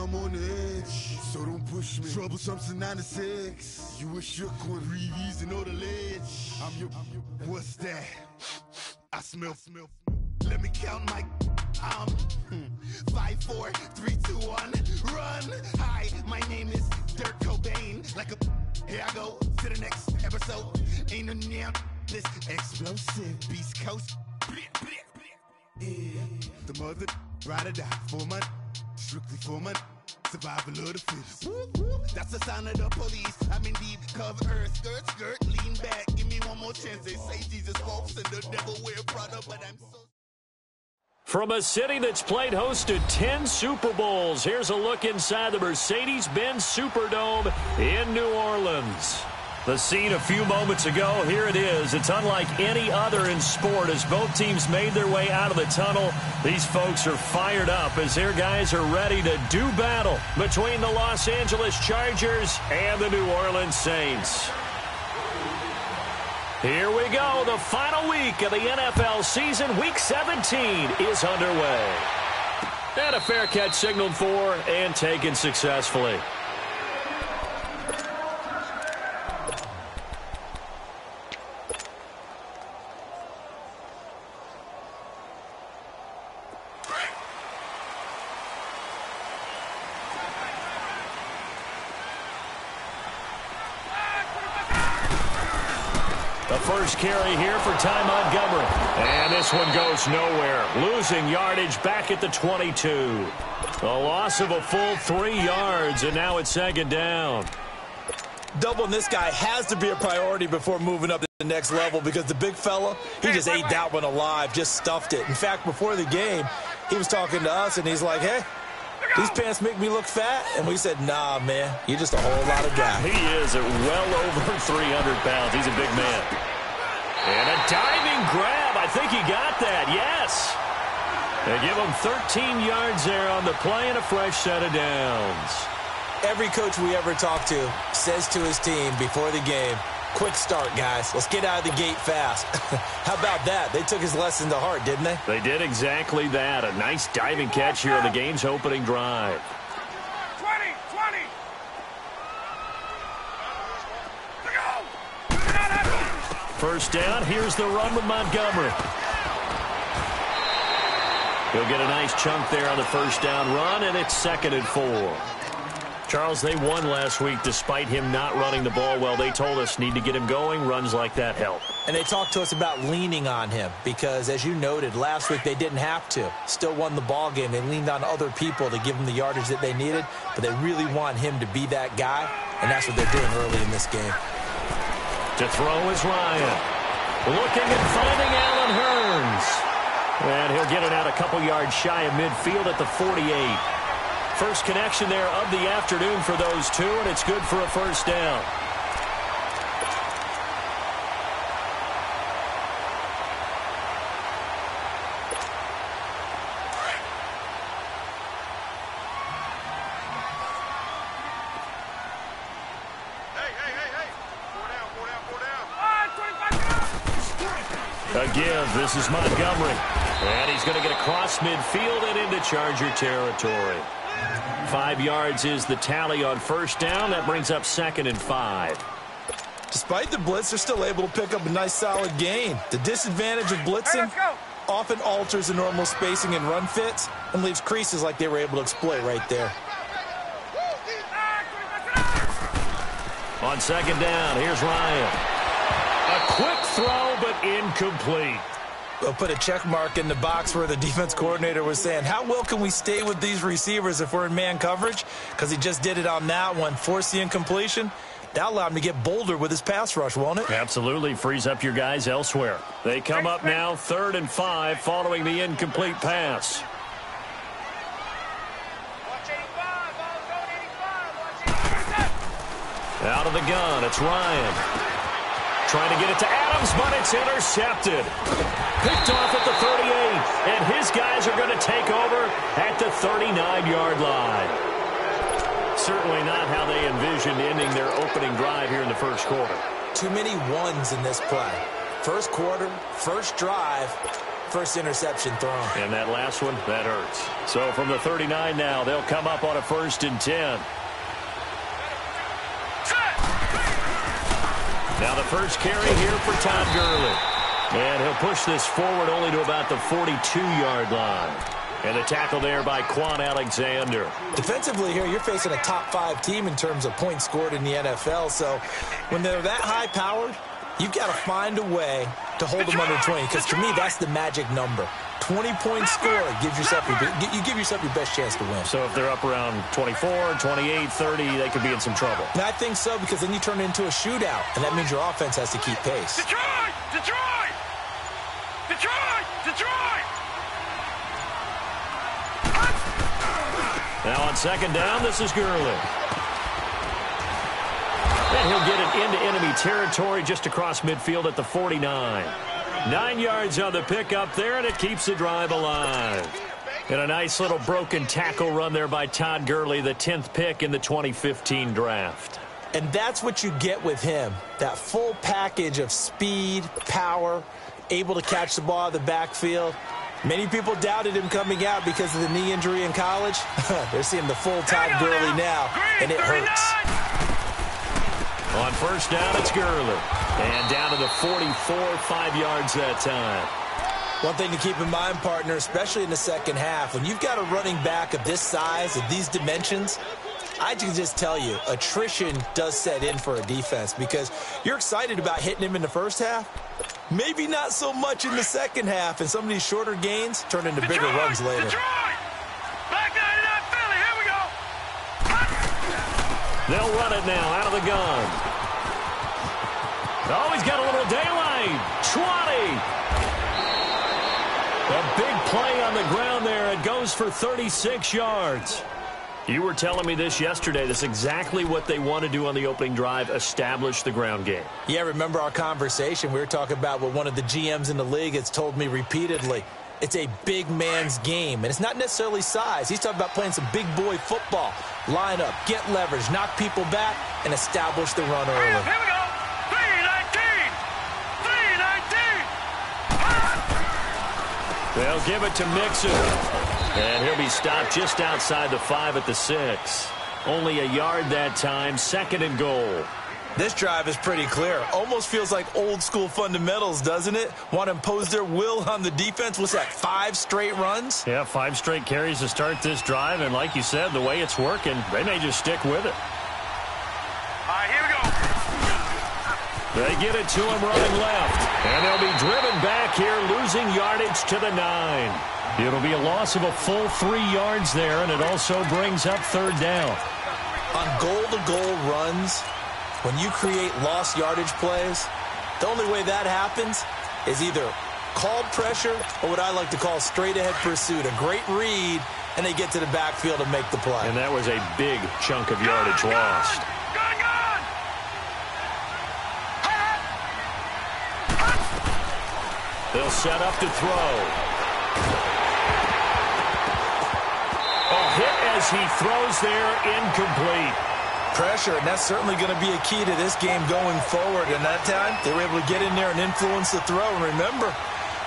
I'm on the edge, so don't push me. Troublesome 96. You a shook one, breathe easy, know the ledge. I'm your, what's that? I smell. Let me count my, 5, 4, 3, 2, 1, run. Hi, my name is Dirk Cobain. Like a, here I go to the next episode. Ain't no damn this explosive Beast Coast. Yeah. The mother ride or die for my, strictly for my survival of the fittest. That's the sign of the police. I'm in deep cover earth, skirt, lean back. Give me one more chance. They say Jesus walks and the devil wear Prada, but I'm so. From a city that's played host to 10 Super Bowls, here's a look inside the Mercedes-Benz Superdome in New Orleans. The scene a few moments ago, here it is. It's unlike any other in sport as both teams made their way out of the tunnel. These folks are fired up as their guys are ready to do battle between the Los Angeles Chargers and the New Orleans Saints. Here we go. The final week of the NFL season. Week 17 is underway. And a fair catch signaled for and taken successfully. First carry here for Ty Montgomery. And this one goes nowhere. Losing yardage back at the 22. A loss of a full 3 yards, and now it's second down. Doubling this guy has to be a priority before moving up to the next level because the big fella, he just ate that one alive, just stuffed it. In fact, before the game, he was talking to us, and he's like, hey, these pants make me look fat? And we said, nah, man, you're just a whole lot of guy. He is at well over 300 pounds. He's a big man. And a diving grab. I think he got that. Yes. They give him 13 yards there on the play and a fresh set of downs. Every coach we ever talk to says to his team before the game, quick start, guys. Let's get out of the gate fast. How about that? They took his lesson to heart, didn't they? They did exactly that. A nice diving catch here on the game's opening drive. 20. First down, here's the run with Montgomery. He'll get a nice chunk there on the first down run, and it's 2nd and 4. Charles, they won last week despite him not running the ball well. They told us need to get him going. Runs like that help. And they talked to us about leaning on him because, as you noted, last week they didn't have to. Still won the ball game. They leaned on other people to give them the yardage that they needed, but they really want him to be that guy, and that's what they're doing early in this game. To throw is Ryan. Looking and finding Allen Hurns. And he'll get it out a couple yards shy of midfield at the 48. First connection there of the afternoon for those two, and it's good for a first down. A give. This is Montgomery. And he's going to get across midfield and into Charger territory. 5 yards is the tally on first down. That brings up 2nd and 5. Despite the blitz, they're still able to pick up a nice solid gain. The disadvantage of blitzing often alters the normal spacing and run fits and leaves creases like they were able to exploit right there. On second down, here's Ryan. A quick throw, but incomplete. We'll put a check mark in the box where the defense coordinator was saying, how well can we stay with these receivers if we're in man coverage? Because he just did it on that one. Force the incompletion. That allowed him to get bolder with his pass rush, won't it? Absolutely. Frees up your guys elsewhere. They come up now 3rd and 5 following the incomplete pass. Out of the gun, it's Ryan. Trying to get it to Adams, but it's intercepted. Picked off at the 38, and his guys are going to take over at the 39-yard line. Certainly not how they envisioned ending their opening drive here in the first quarter. Too many ones in this play. First quarter, first drive, first interception thrown. And that last one, that hurts. So from the 39 now, they'll come up on a 1st and 10. Now the first carry here for Todd Gurley. And he'll push this forward only to about the 42-yard line. And the tackle there by Quan Alexander. Defensively here, you're facing a top-5 team in terms of points scored in the NFL. So when they're that high-powered, you've got to find a way to hold them under 20. Because to me, that's the magic number. 20-point score gives yourself you give yourself your best chance to win. So if they're up around 24, 28, 30, they could be in some trouble. And I think so, because then you turn it into a shootout, and that means your offense has to keep pace. Detroit! Detroit! Detroit! Detroit! Now on 2nd down, this is Gurley. And he'll get it into enemy territory just across midfield at the 49. 9 yards on the pickup there, and it keeps the drive alive. And a nice little broken tackle run there by Todd Gurley, the 10th pick in the 2015 draft. And that's what you get with him, that full package of speed, power, able to catch the ball out of the backfield. Many people doubted him coming out because of the knee injury in college. They're seeing the full Todd Gurley now, and it hurts. On 1st down, it's Gurley. And down to the 44, 5 yards that time. One thing to keep in mind, partner, especially in the second half, when you've got a running back of this size, of these dimensions, I can just tell you, attrition does set in for a defense because you're excited about hitting him in the first half. Maybe not so much in the second half, and some of these shorter gains turn into bigger runs later. Detroit! Back 99 Philly, here we go! They'll run it now out of the gun. Oh, he's got a little daylight. 20. A big play on the ground there. It goes for 36 yards. You were telling me this yesterday. This is exactly what they want to do on the opening drive, establish the ground game. Yeah, remember our conversation? We were talking about what one of the GMs in the league has told me repeatedly. It's a big man's game, and it's not necessarily size. He's talking about playing some big boy football. Line up, get leverage, knock people back, and establish the run early. Here we go! 319! 319! They'll give it to Mixon. And he'll be stopped just outside the 5 at the 6. Only a yard that time, 2nd and goal. This drive is pretty clear. Almost feels like old school fundamentals, doesn't it? Want to impose their will on the defense. What's that, 5 straight runs? Yeah, 5 straight carries to start this drive. And like you said, the way it's working, they may just stick with it. All right, here we go. They get it to him running left. And they'll be driven back here, losing yardage to the 9. It'll be a loss of a full 3 yards there, and it also brings up 3rd down. On goal-to-goal runs, when you create lost yardage plays, the only way that happens is either called pressure or what I like to call straight-ahead pursuit. A great read, and they get to the backfield and make the play. And that was a big chunk of yardage lost. They'll set up to throw. Hit as he throws there, incomplete. Pressure, and that's certainly going to be a key to this game going forward. And that time, they were able to get in there and influence the throw. And remember,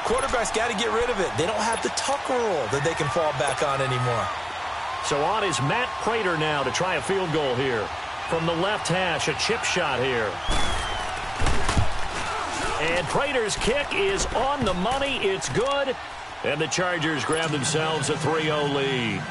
quarterbacks got to get rid of it. They don't have the Tucker rule that they can fall back on anymore. So on is Matt Prater now to try a field goal here. From the left hash, a chip shot here. And Prater's kick is on the money. It's good. And the Chargers grab themselves a 3-0 lead.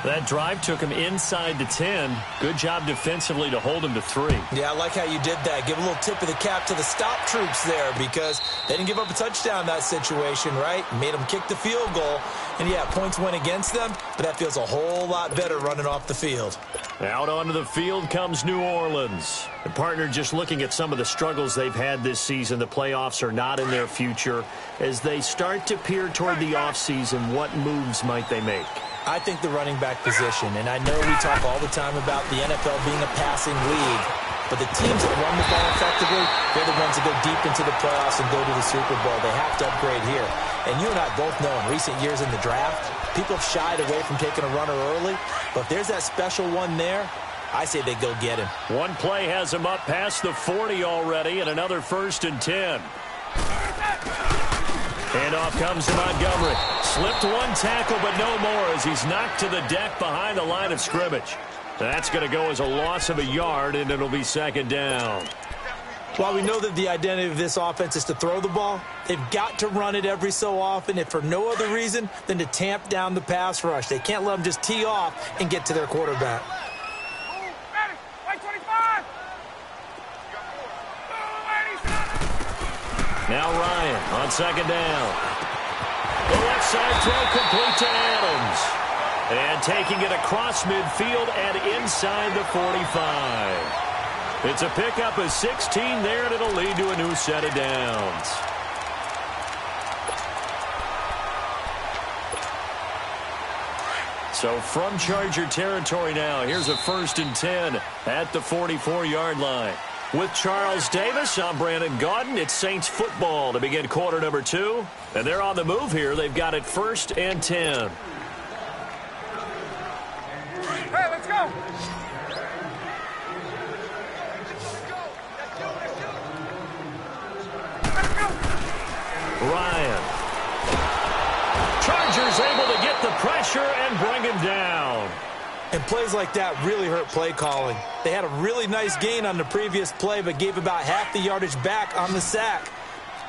That drive took him inside the 10. Good job defensively to hold him to 3. Yeah, I like how you did that. Give a little tip of the cap to the stop troops there because they didn't give up a touchdown in that situation, right? Made them kick the field goal. And, yeah, points went against them, but that feels a whole lot better running off the field. Out onto the field comes New Orleans. The partner just looking at some of the struggles they've had this season. The playoffs are not in their future. As they start to peer toward the offseason, what moves might they make? I think the running back position, and I know we talk all the time about the NFL being a passing league, but the teams that run the ball effectively, they're the ones that go deep into the playoffs and go to the Super Bowl. They have to upgrade here. And you and I both know in recent years in the draft, people have shied away from taking a runner early, but if there's that special one there, I say they go get him. One play has him up past the 40 already, and another 1st and 10. And off comes to Montgomery. Slipped one tackle, but no more as he's knocked to the deck behind the line of scrimmage. That's going to go as a loss of a yard, and it'll be second down. While we know that the identity of this offense is to throw the ball, they've got to run it every so often, if for no other reason than to tamp down the pass rush. They can't let them just tee off and get to their quarterback. Now Ryan on second down. The left side throw complete to Adams. And taking it across midfield and inside the 45. It's a pickup of 16 there, and it'll lead to a new set of downs. So from Charger territory now, here's a 1st and 10 at the 44-yard line. With Charles Davis, I'm Brandon Gaudin. It's Saints football to begin quarter number 2. And they're on the move here. They've got it 1st and 10. Hey, let's go. Ryan. Chargers able to get the pressure and bring him down. And plays like that really hurt play calling. They had a really nice gain on the previous play, but gave about half the yardage back on the sack.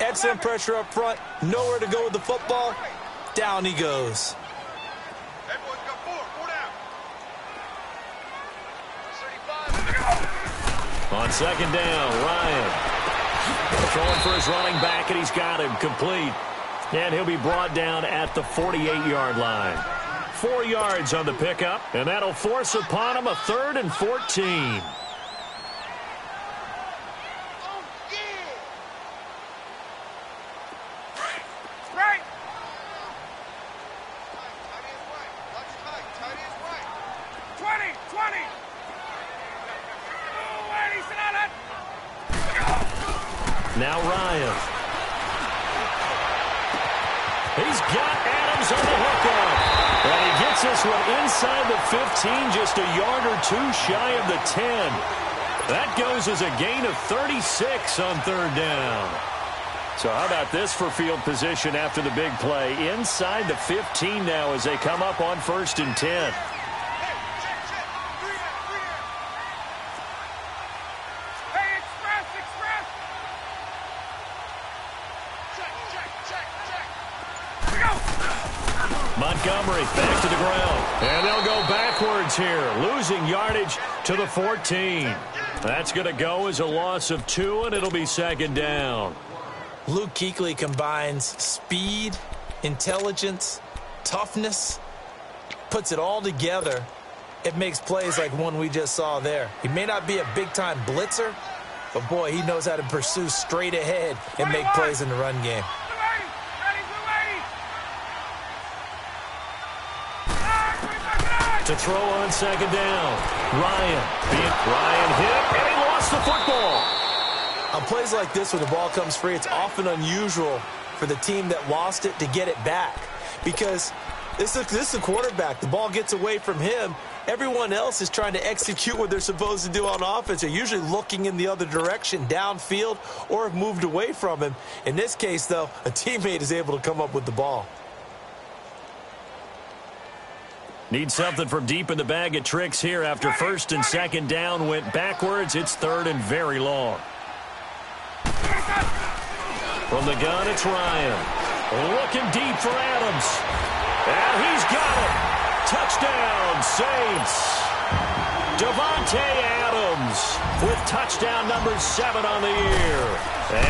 Excellent pressure up front. Nowhere to go with the football. Down he goes. Everyone's got four down. On second down, Ryan. Throwing for his running back, and he's got him complete. And he'll be brought down at the 48-yard line. 4 yards on the pickup, and that'll force upon him a 3rd and 14. Right. Now Ryan. He's got Adams on the hookup. And he gets this one inside the 15, just a yard or two shy of the 10. That goes as a gain of 36 on 3rd down. So how about this for field position after the big play? Inside the 15 now as they come up on 1st and 10. Montgomery back to the ground. And they'll go backwards here, losing yardage to the 14. That's going to go as a loss of 2, and it'll be second down. Luke Kuechly combines speed, intelligence, toughness, puts it all together. It makes plays like one we just saw there. He may not be a big-time blitzer, but, boy, he knows how to pursue straight ahead and make plays in the run game. To throw on second down. Ryan hit, and he lost the football. On plays like this where the ball comes free, it's often unusual for the team that lost it to get it back. Because this is a quarterback. The ball gets away from him. Everyone else is trying to execute what they're supposed to do on offense. They're usually looking in the other direction, downfield, or have moved away from him. In this case, though, a teammate is able to come up with the ball. Need something from deep in the bag of tricks here after 1st and 2nd down went backwards. It's 3rd and very long. From the gun, it's Ryan. Looking deep for Adams. And he's got it. Touchdown, Saints. Davante Adams with touchdown number 7 on the year.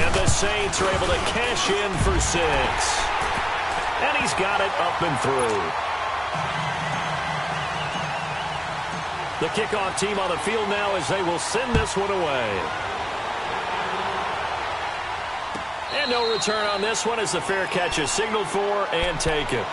And the Saints are able to cash in for 6. And he's got it up and through. The kickoff team on the field now as they will send this one away. And no return on this one as the fair catch is signaled for and taken.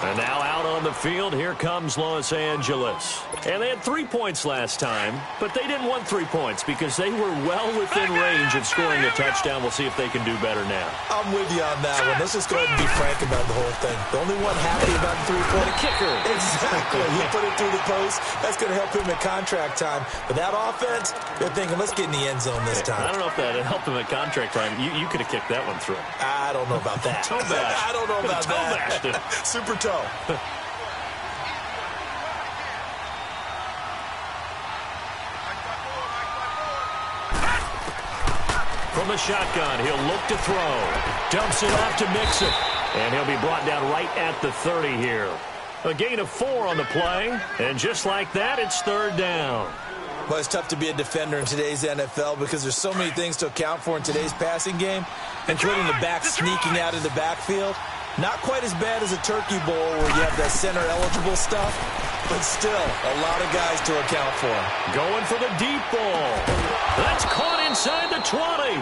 And now out on the field, here comes Los Angeles. And they had 3 points last time, but they didn't want 3 points because they were well within range of scoring a touchdown. We'll see if they can do better now. I'm with you on that one. Let's just go ahead and be frank about the whole thing. The only one happy about the three-point kicker. Exactly. He put it through the post. That's going to help him at contract time. But that offense, they're thinking, let's get in the end zone this time. I don't know if that helped him at contract time. You could have kicked that one through. I don't know about that. Toe bash. I don't know about that. Super toe. From the shotgun, he'll look to throw. Dumps it off to Mixon. And he'll be brought down right at the 30 here. A gain of 4 on the play. And just like that, it's third down. Well, it's tough to be a defender in today's NFL because there's so many things to account for in today's passing game, including the back sneaking out of the backfield. Not quite as bad as a turkey bowl where you have that center-eligible stuff, but still a lot of guys to account for. Going for the deep ball. That's caught inside the 20.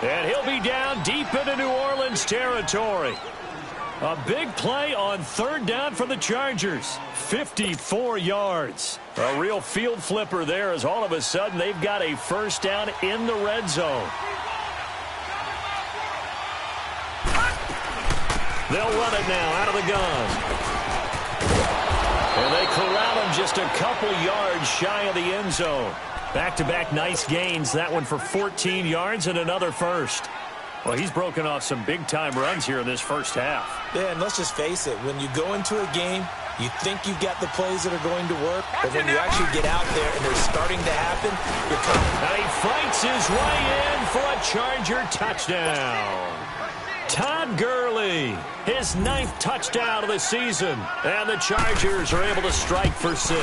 And he'll be down deep into New Orleans territory. A big play on third down for the Chargers. 54 yards. A real field flipper there as all of a sudden they've got a first down in the red zone. They'll run it now out of the gun. And they corral him just a couple yards shy of the end zone. Back-to-back nice gains. That one for 14 yards and another first. Well, he's broken off some big-time runs here in this first half. Yeah, and let's just face it. When you go into a game, you think you've got the plays that are going to work, but when you actually get out there and they're starting to happen, you're coming. And he fights his way in for a Charger touchdown. Todd Gurley, his 9th touchdown of the season. And the Chargers are able to strike for 6.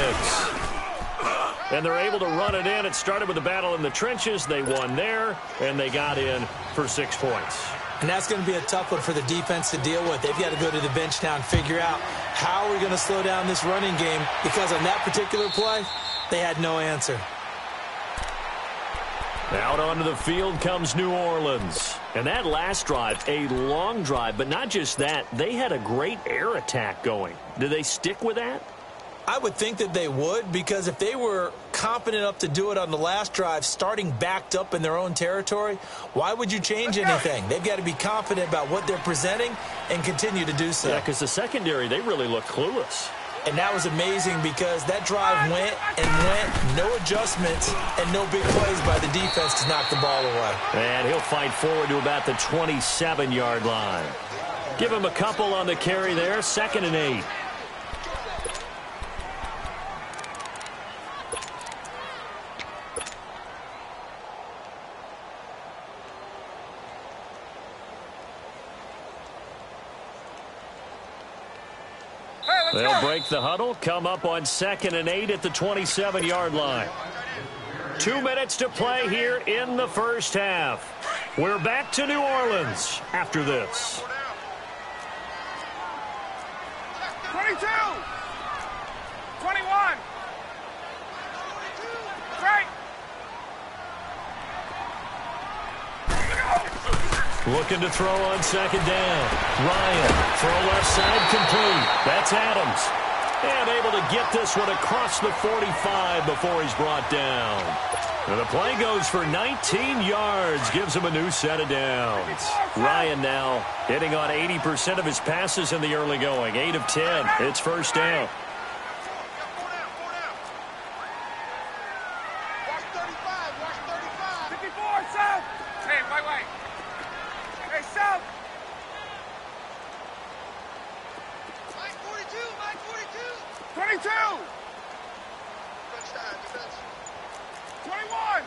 And they're able to run it in. It started with a battle in the trenches. They won there, and they got in for 6 points. And that's going to be a tough one for the defense to deal with. They've got to go to the bench now and figure out how are we going to slow down this running game, because on that particular play, they had no answer. Out onto the field comes New Orleans. And that last drive, a long drive, but not just that, they had a great air attack going. Do they stick with that? I would think that they would, because if they were confident enough to do it on the last drive, starting backed up in their own territory, why would you change anything? They've got to be confident about what they're presenting and continue to do so. Yeah, because the secondary, they really look clueless. And that was amazing because that drive went and went, no adjustments, and no big plays by the defense to knock the ball away. And he'll fight forward to about the 27-yard line. Give him a couple on the carry there, 2nd and 8. They'll break the huddle, come up on 2nd and 8 at the 27-yard line. 2 minutes to play here in the first half. We're back to New Orleans after this. 22. 21. Right. Looking to throw on 2nd down. Ryan, throw left side complete. That's Adams. And able to get this one across the 45 before he's brought down. And the play goes for 19 yards. Gives him a new set of downs. Ryan now hitting on 80% of his passes in the early going. 8 of 10. It's first down. Watch 35. Watch 35. 54, South. Hey, wait. Hey, South. Mike 42. 22. 21.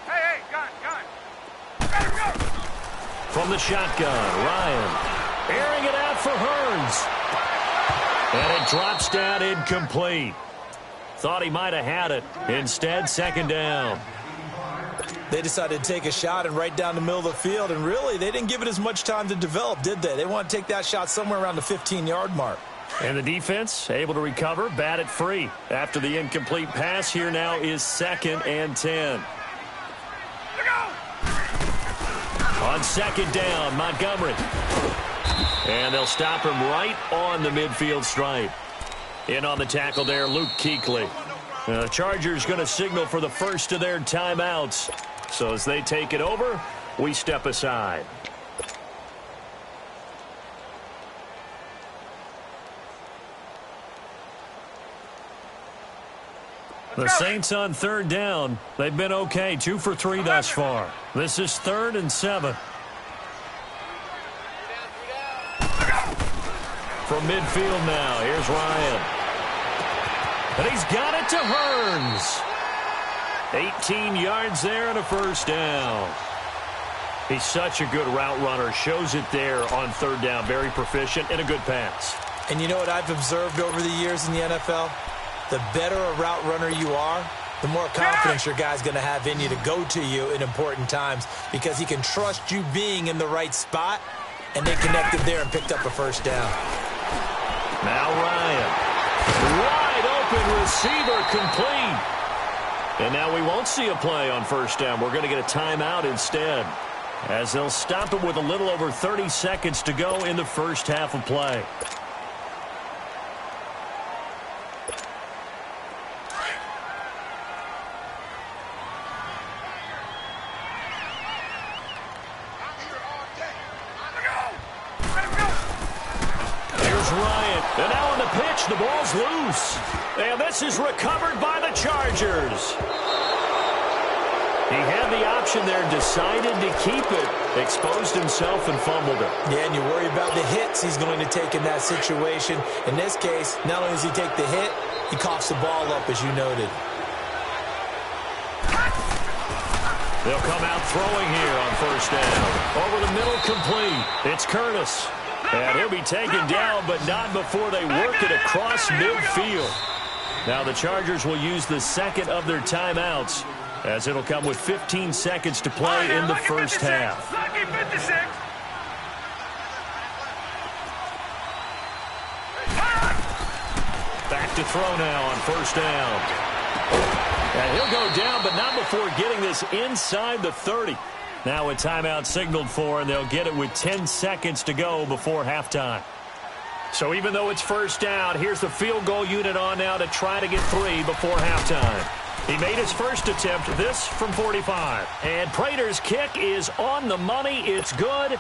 Hey, gun. Let him go. From the shotgun, Ryan airing it out for Hearns. And it drops down incomplete. Thought he might have had it. Instead, 2nd down. They decided to take a shot and right down the middle of the field, and really, they didn't give it as much time to develop, did they? They want to take that shot somewhere around the 15-yard mark. And the defense able to recover, bat it free. After the incomplete pass, here now is 2nd and 10. On 2nd down, Montgomery And they'll stop him right on the midfield stripe. In on the tackle there, Luke Kuechly. The Chargers going to signal for the first of their timeouts. So as they take it over, we step aside. The Saints on third down. They've been okay, 2 for 3 thus far. This is 3rd and 7. From midfield now, here's Ryan. And he's got it to Hearns. 18 yards there and a first down. He's such a good route runner. Shows it there on third down. Very proficient and a good pass. And you know what I've observed over the years in the NFL? The better a route runner you are, the more confidence your guy's going to have in you to go to you in important times because he can trust you being in the right spot, and they connected there and picked up a first down. Now Ryan. Wide open receiver complete. And now we won't see a play on first down. We're going to get a timeout instead, as they'll stop it with a little over 30 seconds to go in the first half of play. And now on the pitch, the ball's loose. And this is recovered by the Chargers. He had the option there, decided to keep it, exposed himself and fumbled it. Yeah, and you worry about the hits he's going to take in that situation. In this case, not only does he take the hit, he coughs the ball up, as you noted. They'll come out throwing here on first down. Over the middle, complete. It's Curtis. And he'll be taken down, but not before they work it across midfield. Now the Chargers will use the second of their timeouts, as it'll come with 15 seconds to play in the first half. Back to throw now on first down. And he'll go down, but not before getting this inside the 30. Now a timeout signaled for, and they'll get it with 10 seconds to go before halftime. So even though it's first down, here's the field goal unit on now to try to get 3 before halftime. He made his first attempt, this from 45. And Prater's kick is on the money. It's good.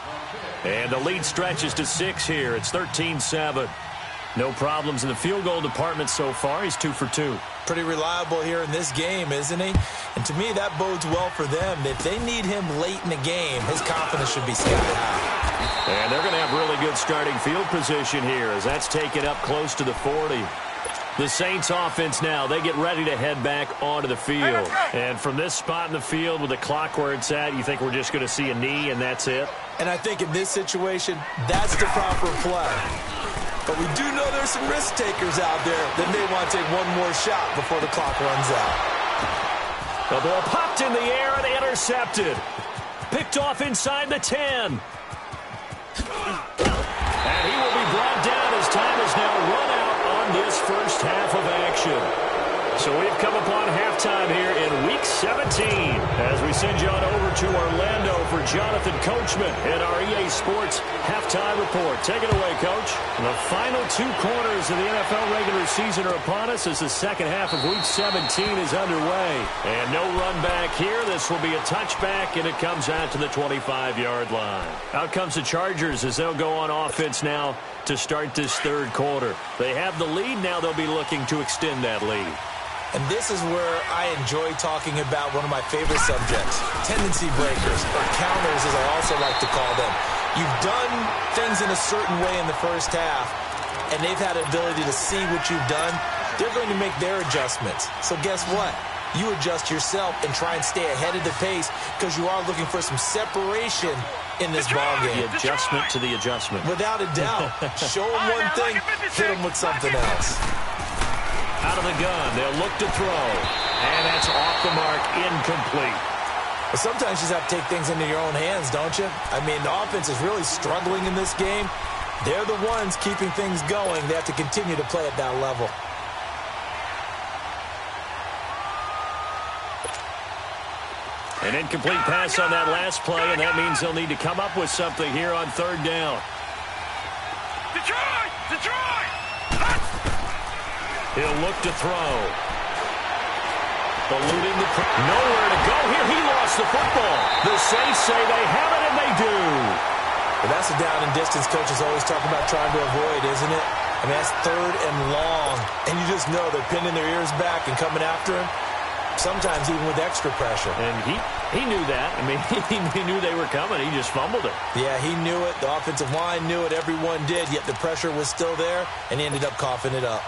And the lead stretches to 6 here. It's 13-7. No problems in the field goal department so far. He's 2 for 2. Pretty reliable here in this game, isn't he? And to me, that bodes well for them. If they need him late in the game, his confidence should be sky high. And they're going to have really good starting field position here, as that's taken up close to the 40. The Saints offense now, they get ready to head back onto the field. And from this spot in the field with the clock where it's at, you think we're just going to see a knee and that's it? And I think in this situation, that's the proper play. But we do know there's some risk takers out there that may want to take one more shot before the clock runs out. The ball popped in the air and intercepted. Picked off inside the 10. And he will be brought down as time is now run out on this first half of action. So we've come upon halftime here in Week 17 as we send you on over to Orlando for Jonathan Coachman in our EA Sports Halftime Report. Take it away, Coach. The final 2 quarters of the NFL regular season are upon us as the second half of Week 17 is underway. And no run back here. This will be a touchback, and it comes out to the 25-yard line. Out comes the Chargers as they'll go on offense now to start this third quarter. They have the lead. Now they'll be looking to extend that lead. And this is where I enjoy talking about one of my favorite subjects, tendency breakers, or counters as I also like to call them. You've done things in a certain way in the first half, and they've had the ability to see what you've done. They're going to make their adjustments. So guess what? You adjust yourself and try and stay ahead of the pace because you are looking for some separation in this ballgame. The adjustment to the adjustment. Without a doubt. Show them one thing, hit them with something else. Out of the gun, they'll look to throw. And that's off the mark, incomplete. Well, sometimes you just have to take things into your own hands, don't you? I mean, the offense is really struggling in this game. They're the ones keeping things going. They have to continue to play at that level. An incomplete pass on that last play, and that means they'll need to come up with something here on third down. Detroit! Detroit! He'll look to throw. Eluding the nowhere to go here. He lost the football. The Saints say they have it, and they do. Well, that's a down and distance coaches always talk about trying to avoid, isn't it? I mean, that's 3rd and long, and you just know they're pinning their ears back and coming after him, sometimes even with extra pressure. And he knew that. I mean, he knew they were coming. He just fumbled it. Yeah, he knew it. The offensive line knew it. Everyone did, yet the pressure was still there, and he ended up coughing it up.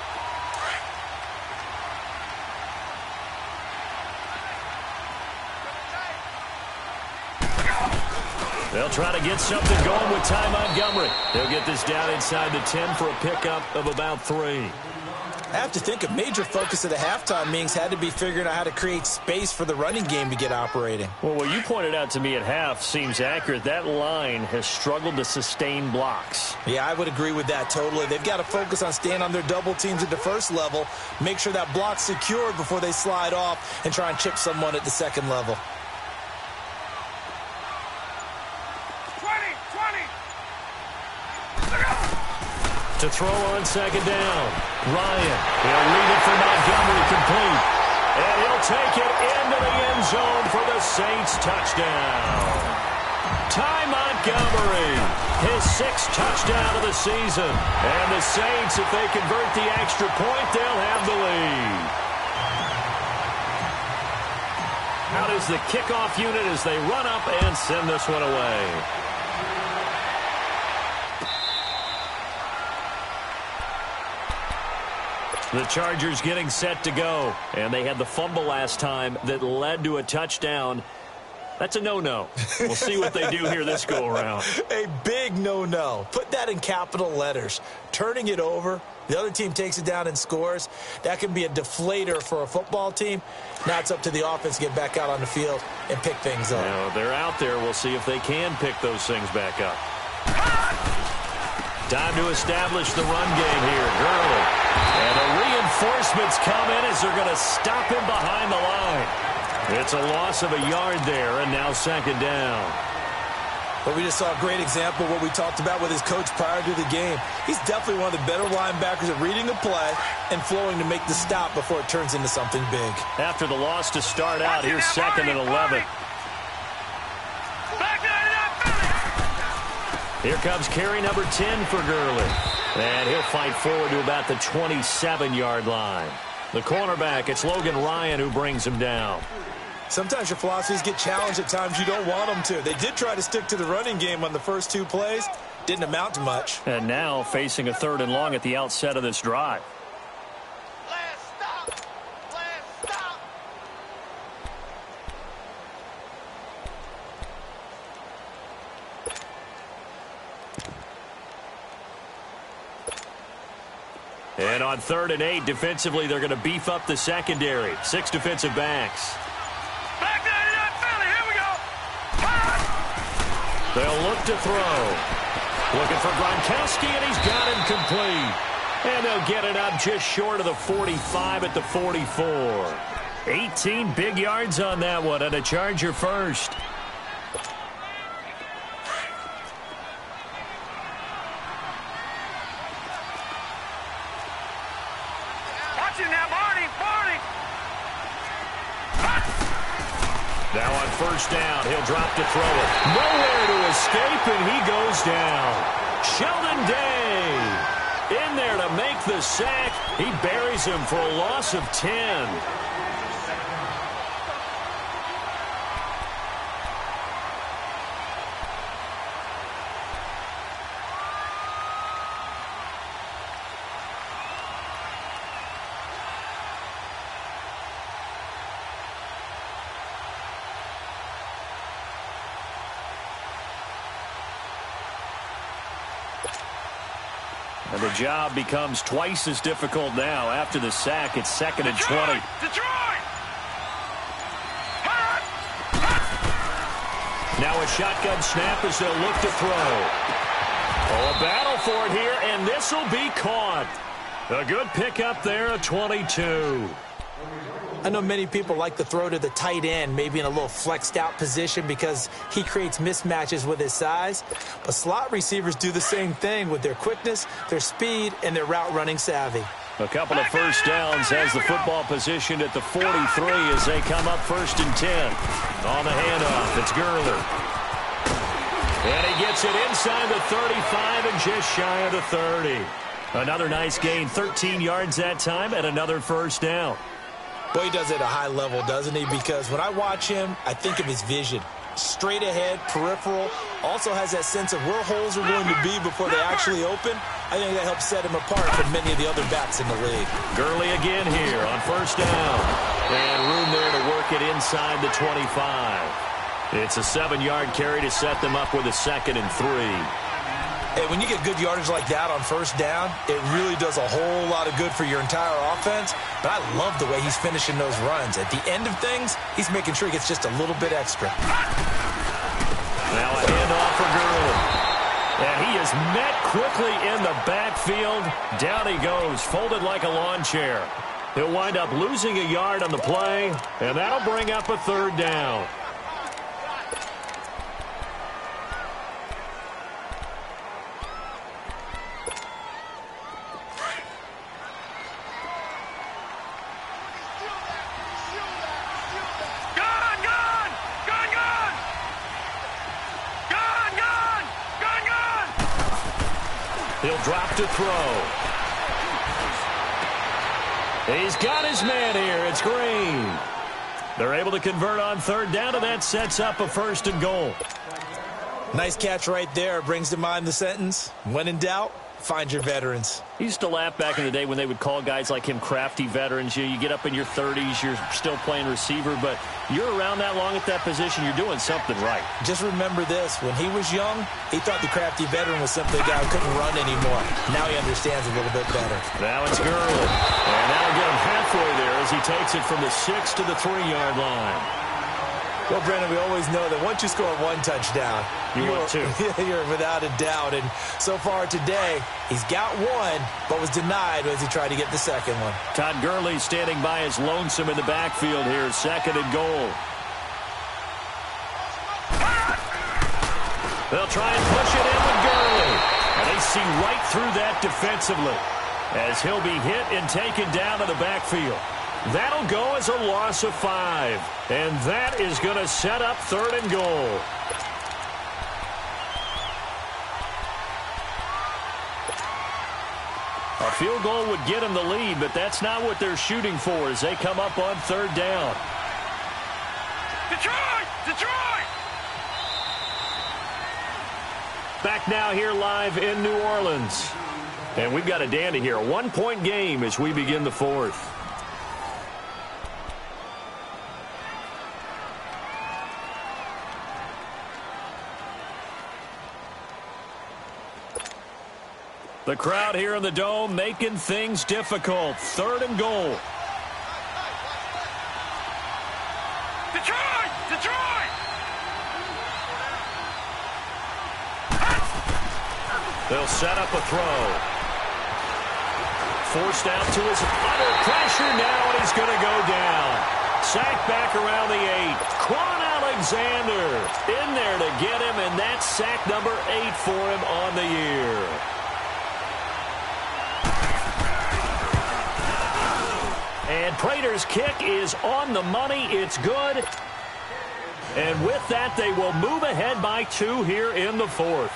They'll try to get something going with Ty Montgomery. They'll get this down inside the 10 for a pickup of about 3. I have to think a major focus of the halftime meetings had to be figuring out how to create space for the running game to get operating. Well, what you pointed out to me at half seems accurate. That line has struggled to sustain blocks. Yeah, I would agree with that totally. They've got to focus on staying on their double teams at the first level, make sure that block's secured before they slide off and try and chip someone at the second level. To throw on second down. Ryan, he'll lead it for Montgomery, complete. And he'll take it into the end zone for the Saints touchdown. Ty Montgomery, his 6th touchdown of the season. And the Saints, if they convert the extra point, they'll have the lead. Out is the kickoff unit as they run up and send this one away. The Chargers getting set to go. And they had the fumble last time that led to a touchdown. That's a no-no. We'll see what they do here this go-around. A big no-no. Put that in capital letters. Turning it over, the other team takes it down and scores. That can be a deflator for a football team. Now it's up to the offense to get back out on the field and pick things up. Now, they're out there. We'll see if they can pick those things back up. Time to establish the run game here. Gurley. And the reinforcements come in as they're going to stop him behind the line. It's a loss of a yard there, and now second down. But we just saw a great example of what we talked about with his coach prior to the game. He's definitely one of the better linebackers at reading the play and flowing to make the stop before it turns into something big. After the loss to start out, here's 2nd and 11. Here comes carry number 10 for Gurley. And he'll fight forward to about the 27-yard line. The cornerback, it's Logan Ryan who brings him down. Sometimes your philosophies get challenged at times you don't want them to. They did try to stick to the running game on the first 2 plays. Didn't amount to much. And now facing a 3rd and long at the outset of this drive. And on 3rd and 8, defensively, they're going to beef up the secondary. 6 defensive backs. Back to Philly, here we go. They'll look to throw. Looking for Gronkowski, and he's got him complete. And they'll get it up just short of the 45 at the 44. 18 big yards on that one, and a Charger first. Now on first down, he'll drop to throw it. Nowhere to escape, and he goes down. Sheldon Day in there to make the sack. He buries him for a loss of 10. And the job becomes twice as difficult now. After the sack, it's 2nd and 20. Detroit! Now a shotgun snap as they'll look to throw. Oh, a battle for it here, and this will be caught. A good pickup there, a 22. I know many people like to throw to the tight end, maybe in a little flexed out position because he creates mismatches with his size. But slot receivers do the same thing with their quickness, their speed, and their route running savvy. A couple of first downs has the football positioned at the 43 as they come up 1st and 10. On the handoff, it's Gurley. And he gets it inside the 35 and just shy of the 30. Another nice gain, 13 yards that time, and another first down. Boy, he does it at a high level, doesn't he? Because when I watch him, I think of his vision. Straight ahead, peripheral, also has that sense of where holes are going to be before they actually open. I think that helps set him apart from many of the other backs in the league. Gurley again here on first down. And room there to work it inside the 25. It's a 7-yard carry to set them up with a 2nd and 3. Hey, when you get good yardage like that on first down, it really does a whole lot of good for your entire offense. But I love the way he's finishing those runs. At the end of things, he's making sure he gets just a little bit extra. Now a handoff for Gurley. And he is met quickly in the backfield. Down he goes, folded like a lawn chair. He'll wind up losing a yard on the play, and that'll bring up a 3rd down. He'll drop to throw. He's got his man here. It's Green. They're able to convert on 3rd down, and that sets up a 1st and goal. Nice catch right there. Brings to mind the sentence, when in doubt, find your veterans. He used to laugh back in the day when they would call guys like him crafty veterans. You get up in your 30s, you're still playing receiver, but you're around that long at that position, you're doing something right. Just remember this. When he was young, he thought the crafty veteran was simply a guy who couldn't run anymore. Now he understands a little bit better. Now it's Gurley. And that'll get him halfway there as he takes it from the 6 to the 3-yard line. Well, Brandon, we always know that once you score 1 touchdown, you're 2. You're without a doubt. And so far today, he's got 1, but was denied as he tried to get the 2nd one. Todd Gurley standing by his lonesome in the backfield here, 2nd and goal. They'll try and push it in with Gurley. And they see right through that defensively as he'll be hit and taken down to the backfield. That'll go as a loss of 5. And that is going to set up 3rd and goal. A field goal would get him the lead, but that's not what they're shooting for as they come up on 3rd down. Detroit! Detroit! Back now here live in New Orleans. And we've got a dandy here. A 1-point game as we begin the 4th. The crowd here in the Dome making things difficult. 3rd and goal. Detroit! Detroit! They'll set up a throw. Forced out to his under pressure now, and he's going to go down. Sacked back around the 8. Quan Alexander in there to get him, and that's sack number 8 for him on the year. And Prater's kick is on the money. It's good. And with that, they will move ahead by 2 here in the 4th.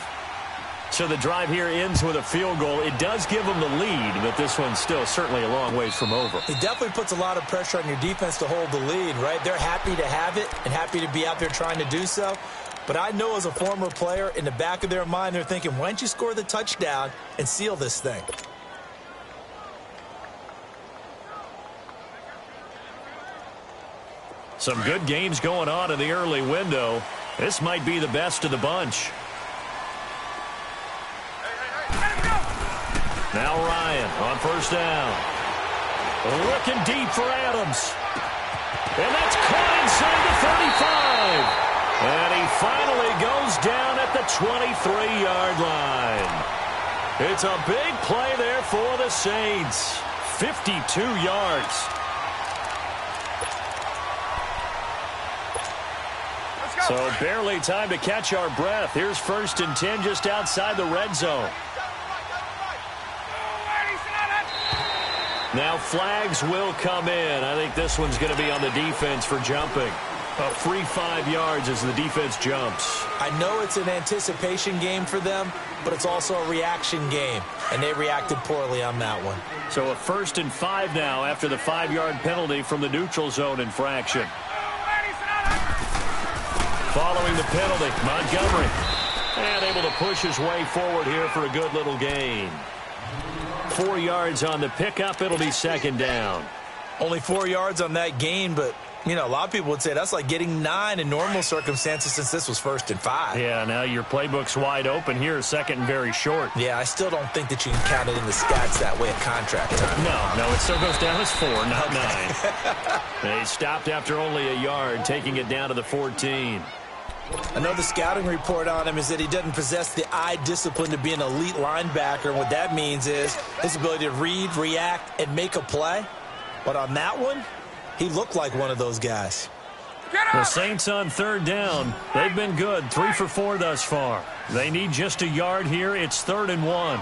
So the drive here ends with a field goal. It does give them the lead, but this one's still certainly a long ways from over. It definitely puts a lot of pressure on your defense to hold the lead, right? They're happy to have it and happy to be out there trying to do so. But I know as a former player, in the back of their mind, they're thinking, why don't you score the touchdown and seal this thing? Some good games going on in the early window. This might be the best of the bunch. Now Ryan on 1st down. Looking deep for Adams. And that's caught inside the 35. And he finally goes down at the 23-yard line. It's a big play there for the Saints. 52 yards. So barely time to catch our breath. Here's 1st and 10 just outside the red zone. Now flags will come in. I think this one's going to be on the defense for jumping. A free 5 yards as the defense jumps. I know it's an anticipation game for them, but it's also a reaction game, and they reacted poorly on that one. So a 1st and 5 now after the 5-yard penalty from the neutral zone infraction. Following the penalty, Montgomery. And able to push his way forward here for a good little gain. 4 yards on the pickup. It'll be 2nd down. Only 4 yards on that gain, but, you know, a lot of people would say that's like getting 9 in normal circumstances since this was 1st and 5. Yeah, now your playbook's wide open here, 2nd and very short. Yeah, I still don't think that you can count it in the stats that way at contract time. No, it still goes down as 4, not 9. They stopped after only a yard, taking it down to the 14. I know the scouting report on him is that he doesn't possess the eye discipline to be an elite linebacker. And what that means is his ability to read, react, and make a play. But on that one, he looked like one of those guys. The Saints on 3rd down. They've been good, 3 for 4 thus far. They need just a yard here. It's 3rd and 1.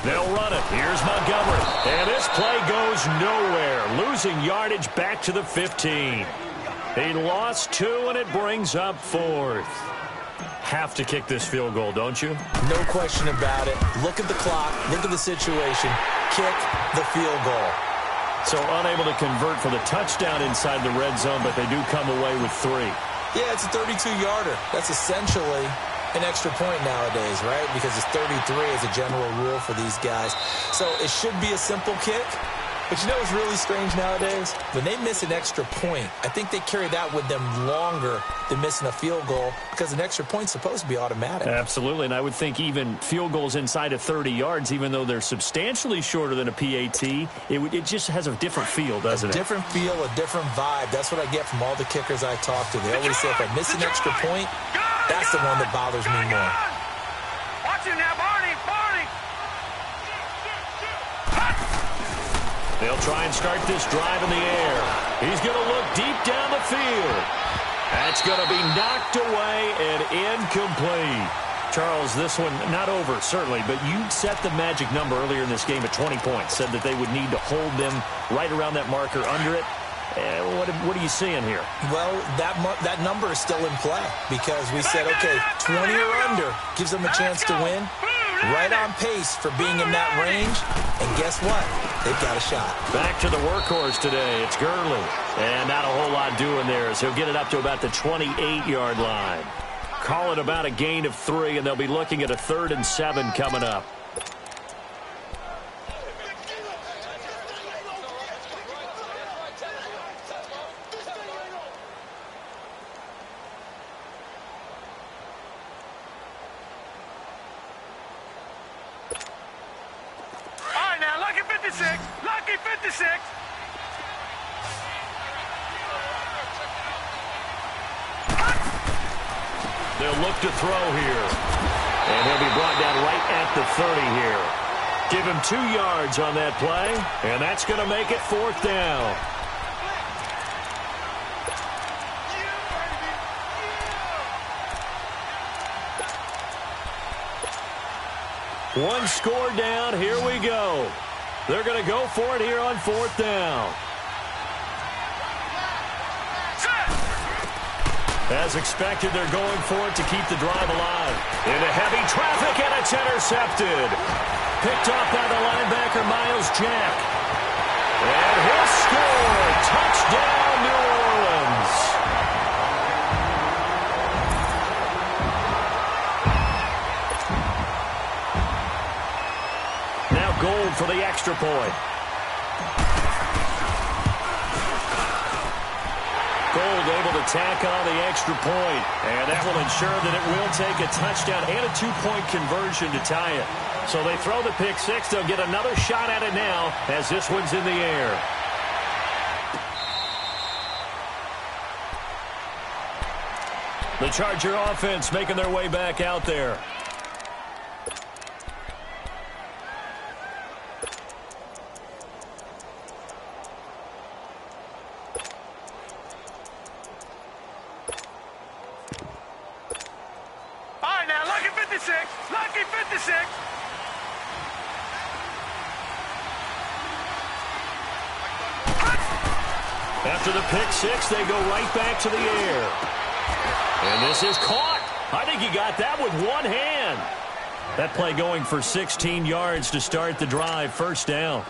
They'll run it. Here's Montgomery. And this play goes nowhere. Losing yardage back to the 15. He lost 2, and it brings up 4th. Have to kick this field goal, don't you? No question about it. Look at the clock. Look at the situation. Kick the field goal. So unable to convert for the touchdown inside the red zone, but they do come away with 3. Yeah, it's a 32-yarder. That's essentially an extra point nowadays, right? Because it's 33 as a general rule for these guys. So it should be a simple kick. But you know what's really strange nowadays? When they miss an extra point, I think they carry that with them longer than missing a field goal because an extra point's supposed to be automatic. Absolutely, and I would think even field goals inside of 30 yards, even though they're substantially shorter than a PAT, it just has a different feel, doesn't it? A different feel, a different vibe. That's what I get from all the kickers I talk to. They always say if I miss an extra point, that's the one that bothers me more. Watch it now, Barney. They'll try and start this drive in the air. He's going to look deep down the field. That's going to be knocked away and incomplete. Charles, this one not over, certainly, but you set the magic number earlier in this game at 20 points, said that they would need to hold them right around that marker under it. What are you seeing here? Well, that number is still in play because we said, okay, 20 or under gives them a chance to win. Right on pace for being in that range. And guess what? They've got a shot. Back to the workhorse today. It's Gurley. And not a whole lot doing there, so he'll get it up to about the 28-yard line. Call it about a gain of 3, and they'll be looking at a 3rd and 7 coming up. Lucky 56. They'll look to throw here. And he'll be brought down right at the 30 here. Give him 2 yards on that play, and that's going to make it 4th down. One score down. Here we go. They're going to go for it here on 4th down. As expected, they're going for it to keep the drive alive. Into heavy traffic, and it's intercepted. Picked off by the linebacker, Miles Jack. And he'll score. Touchdown, New Orleans. Now Gold for the extra point. Gold able to tack on the extra point, and that will ensure that it will take a touchdown and a 2-point conversion to tie it. So they throw the pick 6. They'll get another shot at it now as this one's in the air. The Charger offense making their way back out there. After the pick six, they go right back to the air. And this is caught. I think he got that with one hand. That play going for 16 yards to start the drive. First down.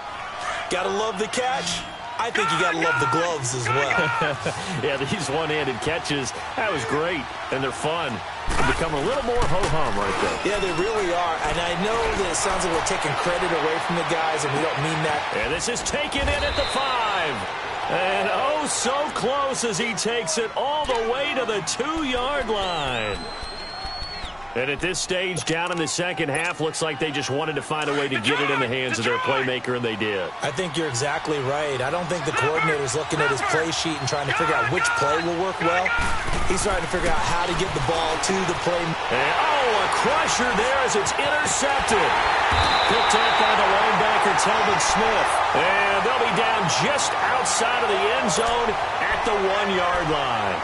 Gotta love the catch. I think you got to love the gloves as well. Yeah, these one-handed catches, that was great, and they're fun. They become a little more ho-hum right there. Yeah, they really are, and I know that it sounds like we're taking credit away from the guys, and we don't mean that. And this is taken in at the 5. And oh, so close as he takes it all the way to the 2-yard line. And at this stage, down in the second half, looks like they just wanted to find a way to get it in the hands of their playmaker, and they did. I think you're exactly right. I don't think the coordinator's looking at his play sheet and trying to figure out which play will work well. He's trying to figure out how to get the ball to the play. And, oh, a crusher there as it's intercepted. Picked up by the linebacker, Telvin Smith. And they'll be down just outside of the end zone at the 1-yard line.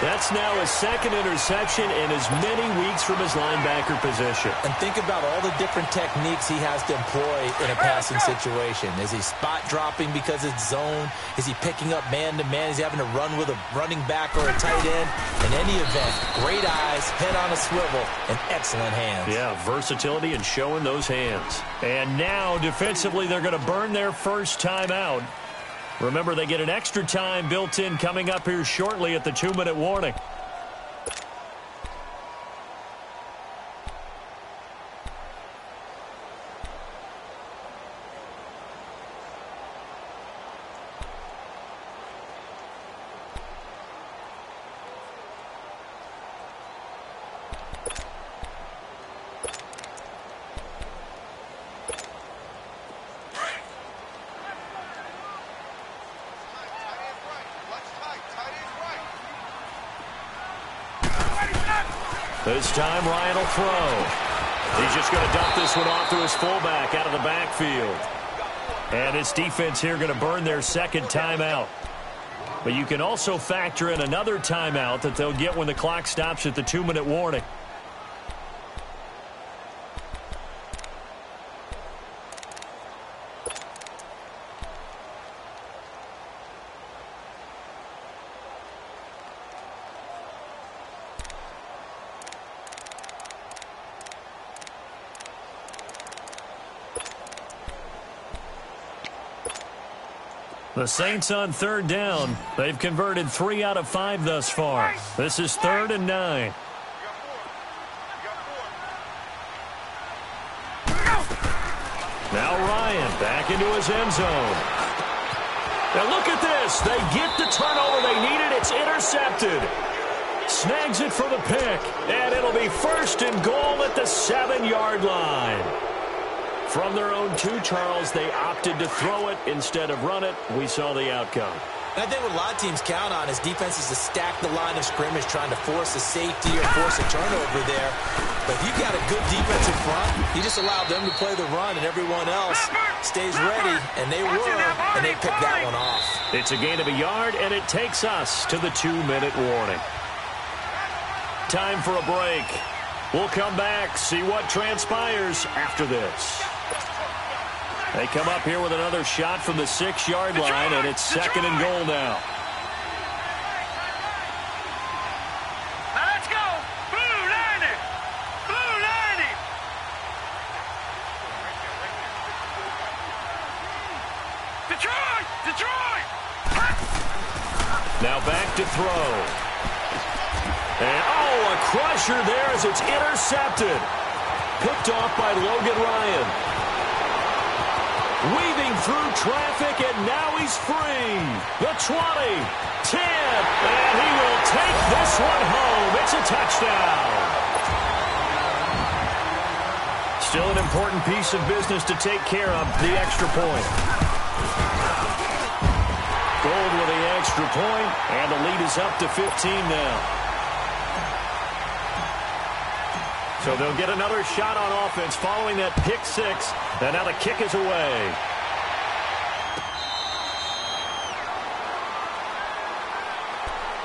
That's now his second interception in as many weeks from his linebacker position. And think about all the different techniques he has to employ in a passing situation. Is he spot dropping because it's zone? Is he picking up man-to-man? Is he having to run with a running back or a tight end? In any event, great eyes, head on a swivel, and excellent hands. Yeah, versatility and showing those hands. And now, defensively, they're going to burn their first timeout. Remember, they get an extra time built in coming up here shortly at the 2-minute warning. This time, Ryan will throw. He's just going to dump this one off to his fullback out of the backfield. And this defense here going to burn their second timeout. But you can also factor in another timeout that they'll get when the clock stops at the 2-minute warning. The Saints on third down. They've converted 3 out of 5 thus far. This is 3rd and 9. Now Ryan back into his end zone. Now look at this. They get the turnover they needed. It's intercepted. Snags it for the pick. And it'll be 1st and goal at the 7-yard line. From their own 2, Charles, they opted to throw it instead of run it. We saw the outcome. I think what a lot of teams count on is defenses to stack the line of scrimmage, trying to force a safety or force a turnover there. But if you've got a good defense in front, you just allow them to play the run, and everyone else stays ready, and they were, and they picked that one off. It's a gain of a yard, and it takes us to the 2-minute warning. Time for a break. We'll come back, see what transpires after this. They come up here with another shot from the 6-yard line, and it's 2nd and goal now. Now let's go. Blue lining. Blue lining. Detroit. Detroit. Now back to throw. And, oh, a crusher there as it's intercepted. Picked off by Logan Ryan. Weaving through traffic, and now he's free. The 20, 10, and he will take this one home. It's a touchdown. Still an important piece of business to take care of, the extra point. Gold with the extra point, and the lead is up to 15 now. So they'll get another shot on offense following that pick 6. And now the kick is away.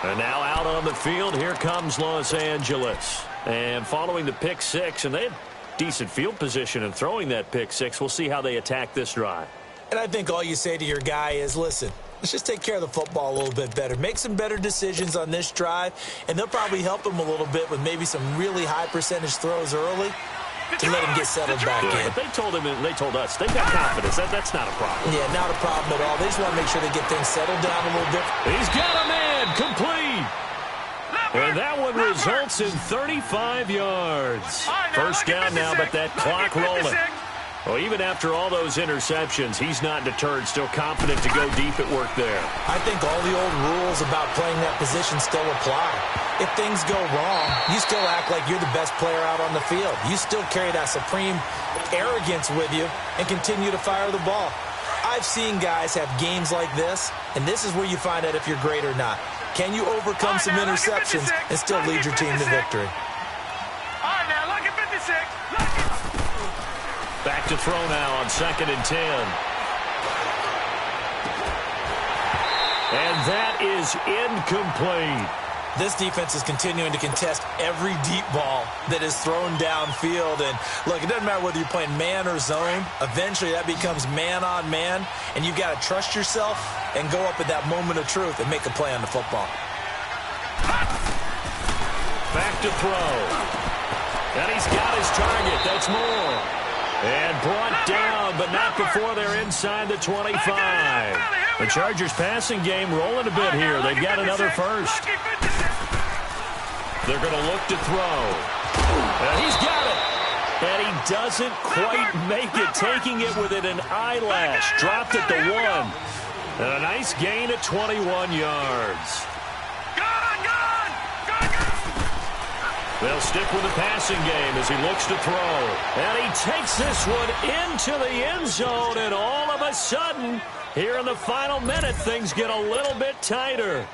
And now out on the field, here comes Los Angeles. And following the pick 6, and they had decent field position in throwing that pick 6. We'll see how they attack this drive. And I think all you say to your guy is, listen, let's just take care of the football a little bit better. Make some better decisions on this drive, and they'll probably help him a little bit with maybe some really high percentage throws early to let him get settled back in. But they told us, they've got confidence. That's not a problem. Yeah, not a problem at all. They just want to make sure they get things settled down a little bit. He's got a man complete. And that one results in 35 yards. First down now, but that clock rolling. Well, even after all those interceptions, he's not deterred, still confident to go deep at work there. I think all the old rules about playing that position still apply. If things go wrong, you still act like you're the best player out on the field. You still carry that supreme arrogance with you and continue to fire the ball. I've seen guys have games like this, and this is where you find out if you're great or not. Can you overcome some interceptions and still lead your team to victory? All right, now, look at 56. Back to throw now on 2nd and 10. And that is incomplete. This defense is continuing to contest every deep ball that is thrown downfield. And, look, it doesn't matter whether you're playing man or zone. Eventually, that becomes man-on-man, and you've got to trust yourself and go up at that moment of truth and make a play on the football. Back to throw. And he's got his target. That's Moore. And brought down, but not before they're inside the 25. The Chargers passing game rolling a bit here. They've got another first. They're going to look to throw. And he's got it. And he doesn't quite make it, taking it within an eyelash. Dropped at the 1. And a nice gain at 21 yards. They'll stick with the passing game as he looks to throw. And he takes this one into the end zone. And all of a sudden, here in the final minute, things get a little bit tighter.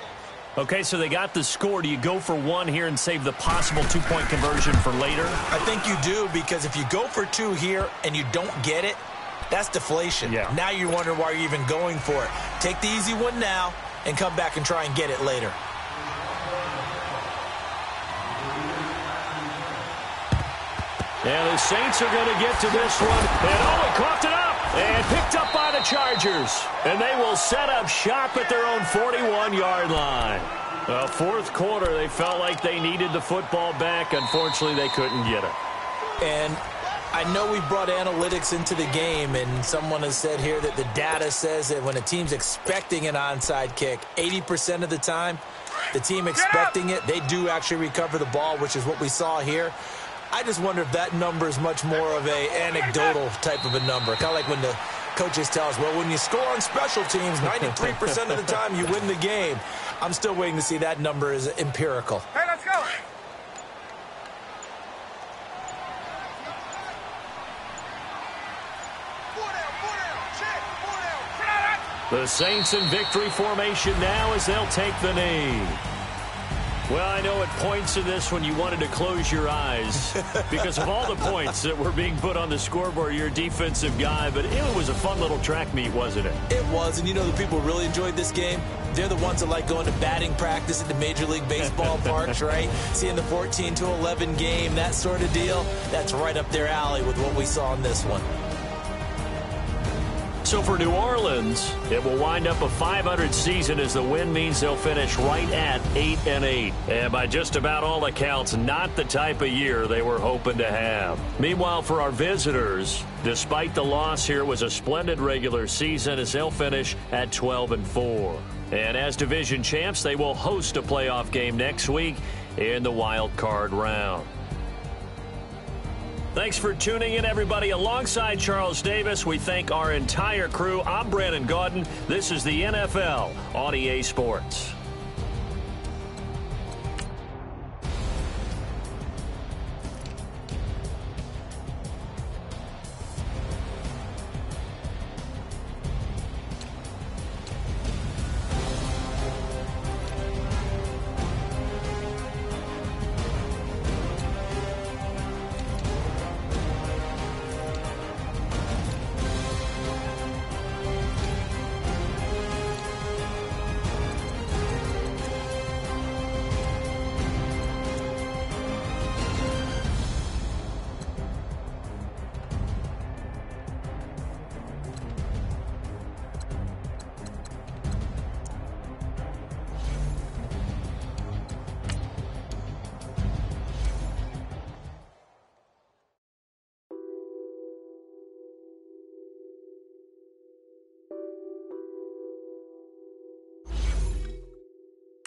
Okay, so they got the score. Do you go for one here and save the possible two-point conversion for later? I think you do, because if you go for two here and you don't get it, that's deflation. Yeah. Now you wonder why you're even going for it. Take the easy one now and come back and try and get it later. And the Saints are going to get to this one. And he coughed it up. And picked up by the Chargers. And they will set up shop at their own 41-yard line. Fourth quarter, they felt like they needed the football back. Unfortunately, they couldn't get it. And I know we brought analytics into the game, and someone has said here that the data says that when a team's expecting an onside kick, 80% of the time, the team expecting it, they do actually recover the ball, which is what we saw here. I just wonder if that number is much more of a anecdotal type of a number. Kind of like when the coaches tell us, well, when you score on special teams, 93% of the time you win the game. I'm still waiting to see that number is empirical. Hey, let's go. The Saints in victory formation now as they'll take the knee. Well, I know at points in this when you wanted to close your eyes because of all the points that were being put on the scoreboard. You're a defensive guy, but it was a fun little track meet, wasn't it? It was, and you know the people who really enjoyed this game? They're the ones that like going to batting practice at the Major League Baseball parks, right? Seeing the 14-11 game, that sort of deal. That's right up their alley with what we saw in this one. So for New Orleans, it will wind up a 500 season as the win means they'll finish right at 8-8. And by just about all accounts, not the type of year they were hoping to have. Meanwhile, for our visitors, despite the loss here, it was a splendid regular season as they'll finish at 12-4. And as division champs, they will host a playoff game next week in the wild card round. Thanks for tuning in, everybody. Alongside Charles Davis, we thank our entire crew. I'm Brandon Gaudin. This is the NFL on EA Sports.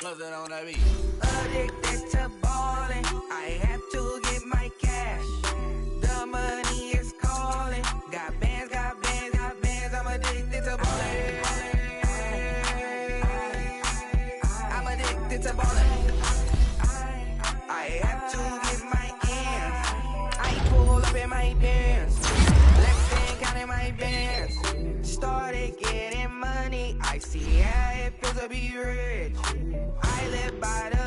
Buzzing on that beat. Addicted to ballin', I have to get my cash. The money is calling. Got bands, got bands, got bands. I'm addicted to ballin'. I'm addicted to ballin'. I have to get my ends. I pull up in my dance. Flexing, counting my bands. Started getting money. I see how it feels to be rich. I live by the